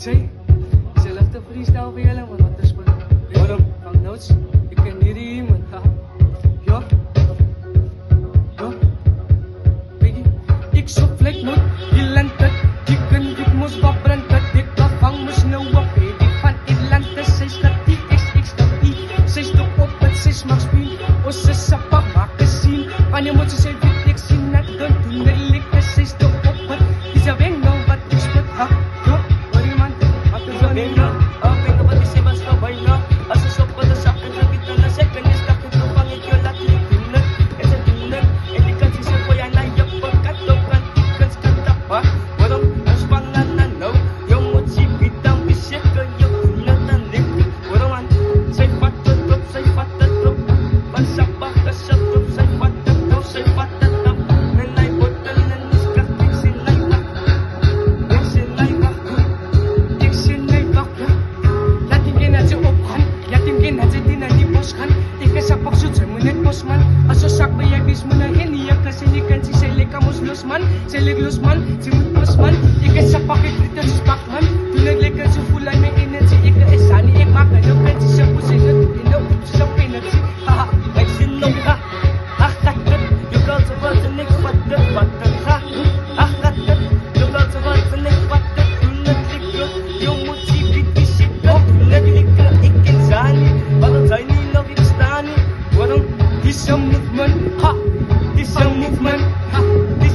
Jay, zelf te freestyle vir julle, man, wat is wat? Waarom? Van notes, ek ken hierdie iemand, ha? Ja? Ja? Weet jy, ek so vlek moet, die land het, die kan dit moes wabrand het, ek bevang moes nou op, die van Ierland, sy skat die XX dat die, sy sto op het, sy mag speel, ons is sapa, maak een scene, van jy moet sy sê, weet ek sien, ek kan doen, ek lekker, sy sto op het, die sy weng nou wat ek spit, ha? Ja? Venga, venga, pa' que se vas a bailar. Haces sopa de saca, repito, no sé qué es la que tú van y yo la clic. Es el túnel, el que casi se fue a la yo por cato, canticas, canta pa. Bueno, nos van a la no, yo mochi pitang biseka, yo no tan lit. Bueno, man, say fata top, basa pa kasa top, say fata top, Nenay bottle, nenis kakik silay pa. Silay pa. Selig losman, si moet bosman. Ik is een pakje frieten, dus pakman. Toen ik lekker zo voel aan mijn energie. Ik is aan die, ik maak een op en ze moet zingen. In de hoek, zo energie. Haha, ik zin nog ha. Ach, dat het, je kan zo wat en ik wat het, ha. Ach, dat het, je kan zo wat en ik wat het. Toen het likker, je moet zien wie die shit dat. Toen het likker, ik ken Zani. Waarom zijn die nog ik sta niet? Waarom? Die is een movement, ha. Die is een movement, ha.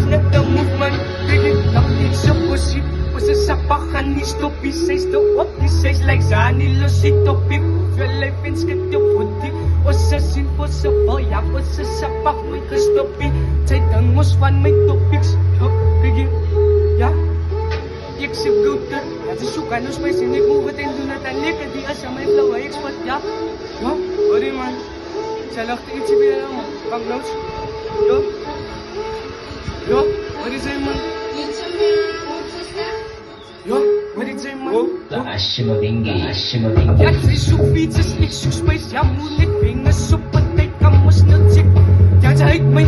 Net de movement, denk ik dat ik zo pussy. Pussy sapakan ni stoppie, zij sto op, die zij like Zani, los die toppie. Hoeveel lijf in schip je voetie. Osse zin voor ze vol, ja, osse sapak met gestoppie. Zij dan moest van mijn topics, hop, kijk je, ja. Ik zie goed, ja, ze zoeken ons bij zin, ik moet het in doen, het lekker die als je mijn flow, ik spot, ja. Ja, hoor je man, zij lacht ietsje weer aan, man, van noos, ja. Yo, what is it, man? Yo, what is it, man? Ja, het is zo fiets, ik zoek space, ja, moet ik vingers op het tijd, kan moest niet ziek. Ja, ze uit mijn